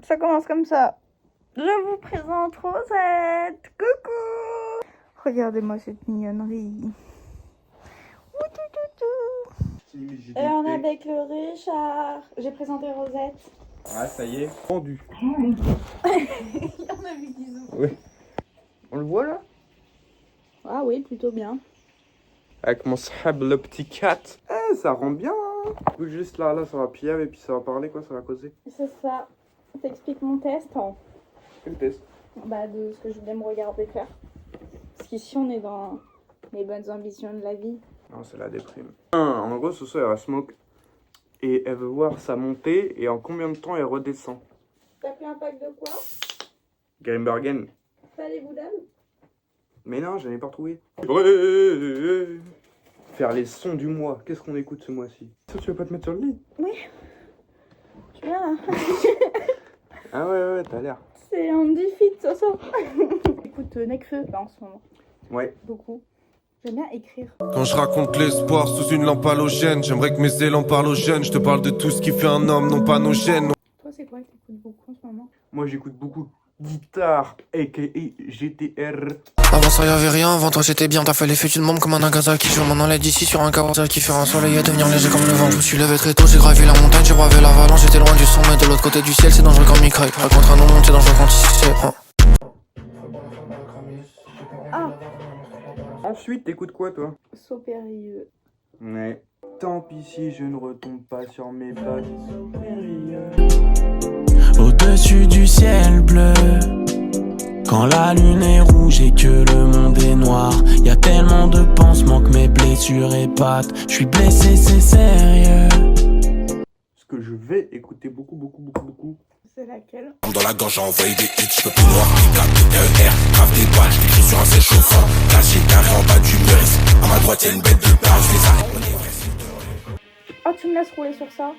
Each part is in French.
Ça commence comme ça. Je vous présente Rosette. Coucou. Regardez-moi cette mignonnerie. Et on est avec le Richard. J'ai présenté Rosette. Ah, ça y est. Vendu. Il y en a vu bisous. Oui. On le voit là? Ah oui, plutôt bien. Avec mon sahab, le petit cat. Eh, ça rend bien. Hein. Juste là, ça va piave et puis ça va parler quoi, ça va causer. C'est ça. T'expliques mon test Quel test? Bah, de ce que je voulais me regarder faire. Parce qu'ici, on est dans les bonnes ambitions de la vie. Non, c'est la déprime. En gros, ce soir, elle smoke. Et elle veut voir ça monter et en combien de temps elle redescend. T'as pris un pack de quoi? Grimbergen. T'as les boudames? Mais non, j'en ai pas retrouvé. Faire les sons du mois. Qu'est-ce qu'on écoute ce mois-ci? Ça, tu veux pas te mettre sur le lit? Oui. Tu viens là? Ah ouais, t'as l'air. C'est un défi de ça. Écoute, Necfeu là en ce moment. Ouais. Beaucoup. J'aime bien écrire. Quand je raconte l'espoir sous une lampe halogène, j'aimerais que mes élans parlent aux jeunes. Je te parle de tout ce qui fait un homme, non pas nos gènes. Toi, c'est quoi que t'écoutes beaucoup en ce moment? Moi, j'écoute beaucoup guitare, a.k.a. GTR. Avant ça y'avait rien, avant toi c'était bien. T'as fait l'effet d'une bombe comme un Nagasaki. Je m'en allais d'ici sur un Kawasaki qui fait un soleil à devenir léger comme le vent. Je me suis levé très tôt, j'ai gravi la montagne, j'ai bravé l'avalanche. J'étais loin du sommet, de l'autre côté du ciel, c'est dangereux comme Mikraï. Raconte un nom monté dangereux quand il s'y sait. Ah, Ensuite, t'écoutes quoi, toi? Sopérieux. Ouais. Tant pis si je ne retombe pas sur mes pattes. Au-dessus du ciel bleu, quand la lune est rouge et que le monde est noir, y a tellement de pansements que mes blessures épatent. Je suis blessé, c'est sérieux. Ce que je vais écouter beaucoup. C'est laquelle? Dans la gorge, j'ai envoyé des hits, je peux plus noir. K2R, grave des balles, j'écris sur un sèche-chauffant. Caché carré en bas du mur. À ma droite, y'a une bête de pain, je les arrête. Oh, tu me laisses rouler sur ça?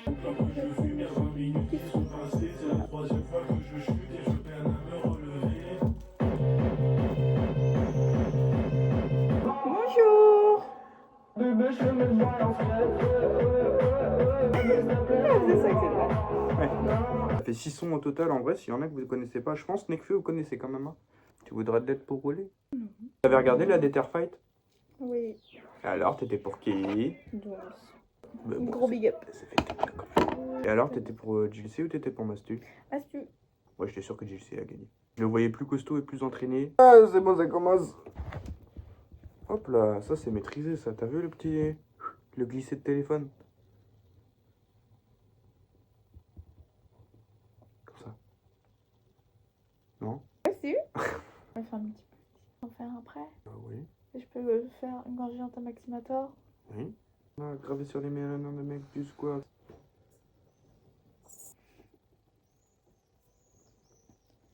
Bonjour. C'est ça que c'est vrai. Ouais. Ça fait 6 sons au total, en vrai, s'il y en a que vous ne connaissez pas, je pense Nekfeu, vous connaissez quand même. Hein. Tu voudrais d'être pour rouler? T'avais regardé la Déter Fight? Oui. Alors, t'étais pour qui? Douce. Bah, bon, Gros big up. ça fait peut-être quand même. Et alors, t'étais pour JLC ou t'étais pour Mastu? Astu. Ouais, j'étais sûr que JLC a gagné. Je le voyais plus costaud et plus entraîné. Ah, c'est bon, ça commence. Hop là, ça c'est maîtrisé, ça. T'as vu le petit... le glisser de téléphone? Comme ça. Non? Astu. On va faire un petit peu. On va faire après. Ah oui. Et je peux faire une gorgée en maximator. Oui. Ah, gravé sur les noms de mecs du squat.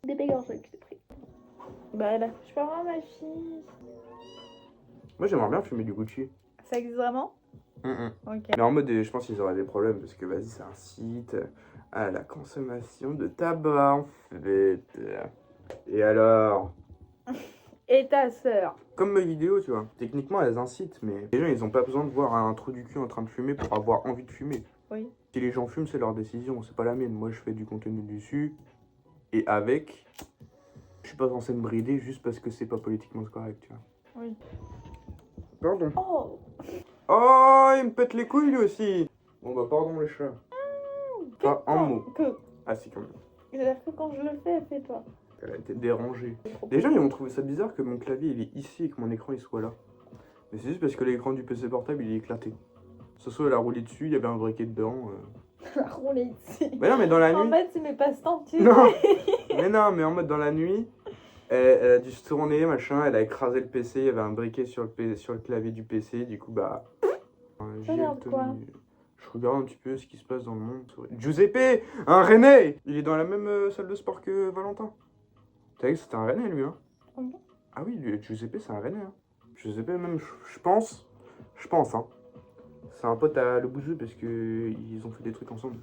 Des bégorgées que j'ai pris. Bah là, je peux avoir ma fille. Moi j'aimerais bien fumer du Gucci. Ça existe vraiment? Ok. Mais en mode, je pense qu'ils auraient des problèmes parce que vas-y, c'est un site à la consommation de tabac en fait. Et alors? Et ta sœur? Comme mes vidéos, tu vois. Techniquement, elles incitent, mais les gens, ils ont pas besoin de voir un trou du cul en train de fumer pour avoir envie de fumer. Oui. Si les gens fument, c'est leur décision, c'est pas la mienne. Moi, je fais du contenu dessus et avec. Je suis pas censé me brider juste parce que c'est pas politiquement correct, tu vois. Oui. Pardon. Oh. Oh, il me pète les couilles lui aussi. Bon bah pardon les chats. Pas un mot. Que. Ah si quand même. C'est-à-dire que quand je le fais, fais-toi. Elle a été dérangée. Les gens ils vont trouver ça bizarre que mon clavier il est ici et que mon écran il soit là. Mais c'est juste parce que l'écran du PC portable il est éclaté. Ce soit elle a roulé dessus, il y avait un briquet dedans. La rouler ici. Mais non mais dans la En nuit. fait, c'est mes passe-temps, tu sais. Non. Mais non mais en mode dans la nuit. Elle a dû se tourner, machin, elle a écrasé le PC, il y avait un briquet sur le clavier du PC, du coup bah... Regarde quoi? Je regarde un petit peu ce qui se passe dans le monde. Giuseppe, un Rennais. Il est dans la même salle de sport que Valentin. T'as vu que c'était un Rennais lui, hein? Okay. Ah oui, Giuseppe c'est un Rennais, hein. Giuseppe même, je pense, hein. C'est un pote à le bouseux parce que ils ont fait des trucs ensemble.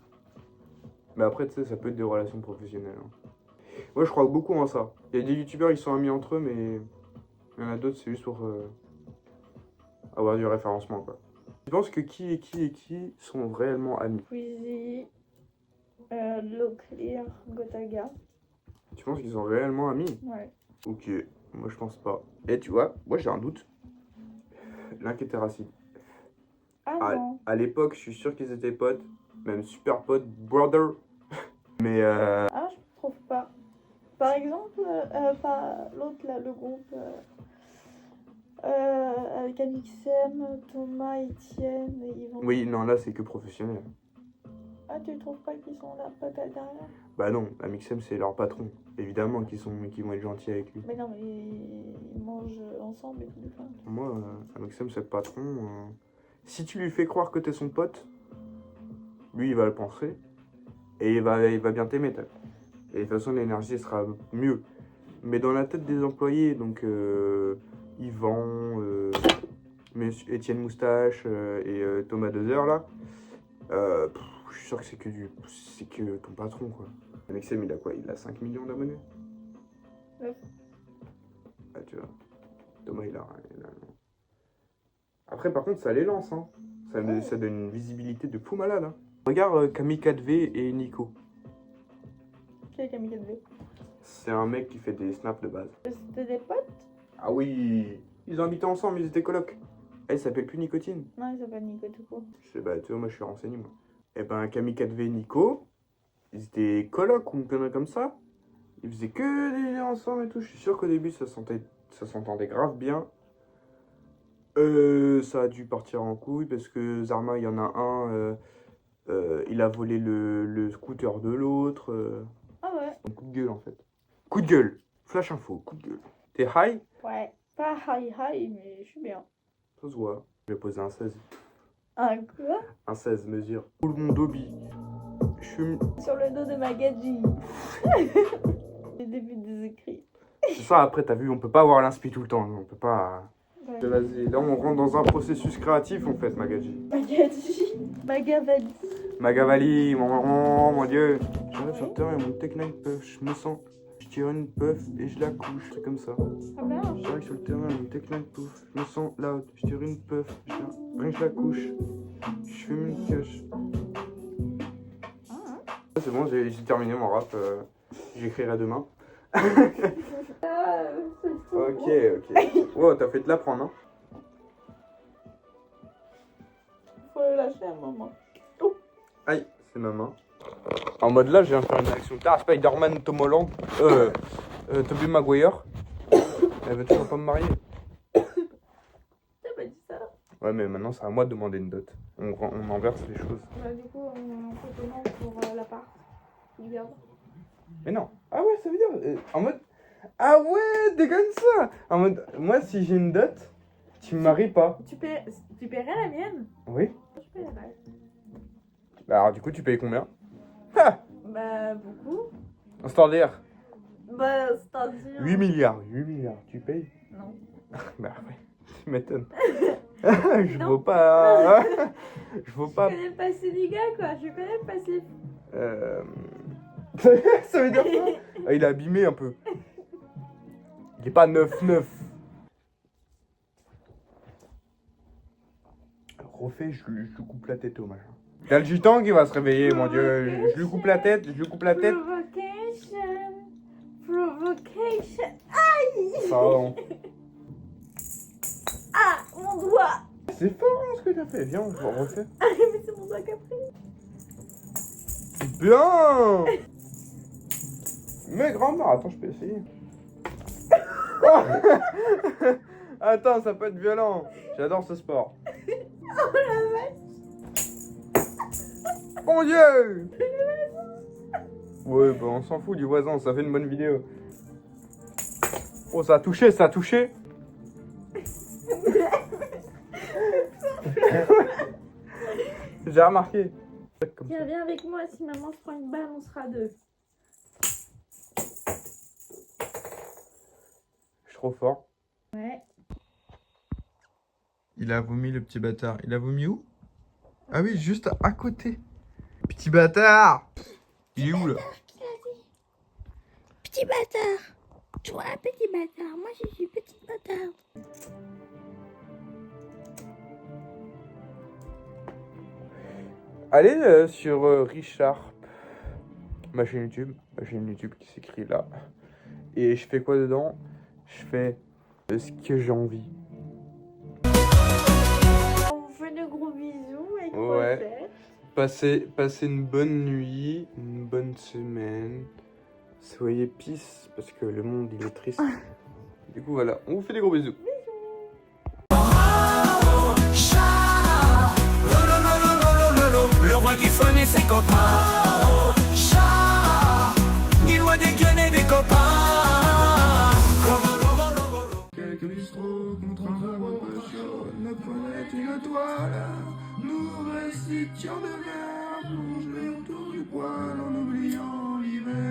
Mais après, tu sais, ça peut être des relations professionnelles, hein. Moi, je crois beaucoup en ça. Il y a des youtubeurs, ils sont amis entre eux, mais il y en a d'autres, c'est juste pour avoir du référencement, quoi. Je pense que qui sont réellement amis? Squeezie. Leclerc, Gotaga. Tu penses qu'ils sont réellement amis? Ouais. Ok, moi je pense pas. Et tu vois, moi j'ai un doute. L'inquiétéracide. Ah non. À l'époque, je suis sûr qu'ils étaient potes, même super potes, brother. Mais Ah, je trouve pas. Par exemple, l'autre là, le groupe avec Amixem, Thomas, Etienne et Yvan. oui, non, là c'est que professionnel. Ah, tu trouves pas qu'ils sont là, pas derrière? Bah non, Amixem c'est leur patron. Évidemment qu'ils vont être gentils avec lui. Mais non, mais ils mangent ensemble et tout. Enfin. Moi, Amixem c'est le patron. Si tu lui fais croire que t'es son pote, lui il va le penser. Et il va bien t'aimer. Et de toute façon l'énergie sera mieux. Mais dans la tête des employés, donc Yvan, Étienne Moustache et Thomas Dezer là, je suis sûr que c'est que ton patron quoi. Amixem il a quoi? Il a 5 millions d'abonnés? Ouais. Ah tu vois. Thomas il a... Après par contre ça les lance hein. Ça donne une visibilité de fou malade hein. Regarde Camille 4V et Nico. Qui est Camille 4V? C'est un mec qui fait des snaps de base. C'était des potes? Ah oui, ils ont habité ensemble, ils étaient colocs. Elle s'appelle plus Nicotine. Non, il s'appelle Nico tout court. Je sais, bah tu vois, moi je suis renseigné moi. Et ben Camille 4V et Nico, ils étaient colocs ou une connerie comme ça. Ils faisaient que des délires ensemble et tout. Je suis sûr qu'au début ça s'entendait grave bien. Ça a dû partir en couille parce que Zarma, il y en a un, il a volé le scooter de l'autre. Ah ouais? Un coup de gueule en fait. Coup de gueule. Flash info, coup de gueule. T'es high? Ouais. Pas high, mais je suis bien. Ça se voit. Je vais poser un 16. Un quoi? Un 16 mesure. Tout le monde dobi. Je suis... Sur le dos de Magadji. Le début des écrits. C'est ça, après, t'as vu, on peut pas avoir l'inspi tout le temps. On peut pas... Ouais. Vas-y, là on rentre dans un processus créatif en fait, Magadji. Magadji. Magavali. Magavali, mon dieu. J'arrive sur le terrain, mon technique puff, je me sens. Je tire une puff et je la couche, c'est comme ça. Ah merde. J'arrive sur le terrain, mon technique puff, je me sens loud. Je tire une puff, je la couche. Je fume une cache. C'est bon, j'ai terminé mon rap. J'écrirai demain. Ok. Wow, t'as fait de l'apprendre, hein. Faut le lâcher un moment. Aïe, c'est ma main. En mode là, je viens de faire une action. Ah, Spider-Man, Tom Holland, Tobey Maguire. Elle veut toujours pas me marier. T'as pas dit ça? Ouais, mais maintenant, c'est à moi de demander une dot. On inverse les choses. Bah, du coup, on fait comment pour l'appart? Tu gardes? Mais non. Ah ouais, ça veut dire... en mode... Ah ouais, déconne ça. En mode, moi, si j'ai une dot, tu me maries pas. Tu paierais la mienne? Oui. Je paierais. Bah alors, du coup, tu payes combien? Bah, beaucoup. Standard. Bah, c'est-à-dire... 8 milliards. Tu payes? Non. Bah ouais, tu m'étonnes. Je vaux pas... Je vaux pas... Je connais pas ces dégâts, quoi. Je connais pas ces... Ça veut dire quoi? Ah, il est abîmé un peu. Il est pas neuf. Refais, je lui coupe la tête au machin. T'as le gitan qui va se réveiller, mon dieu. Je lui coupe la tête. Provocation. Aïe! Pardon. Ah, mon doigt! C'est fort hein, ce que t'as fait. Viens, on refait. Ah, mais c'est mon doigt qui a pris. Bien. Mais grand-mère, attends, je peux essayer. Attends, ça peut être violent. J'adore ce sport. Oh la vache! Mon dieu! Ouais, bah on s'en fout du voisin, ça fait une bonne vidéo. Oh, ça a touché. J'ai remarqué. Tiens, viens avec moi, si maman se prend une balle, on sera deux. Je suis trop fort. Ouais. Il a vomi le petit bâtard. Il a vomi où? Ah oui, juste à côté. Petit bâtard! Il est où là? Petit bâtard! Toi, petit bâtard, moi je suis petit bâtard. Allez sur Richard. ma chaîne YouTube qui s'écrit là. Et je fais quoi dedans? Je fais ce que j'ai envie. On vous fait de gros bisous et Ouais. Passez une bonne nuit, une bonne semaine. Soyez peace parce que le monde il est triste. Du coup voilà, on vous fait des gros bisous. Le roi qui phonait ses copains. Il doit dégainer des copains. Quelques bistrots contre un gros chaud. Notre planète une toile. Nous récipients de verre plongés autour du poêle en oubliant l'hiver.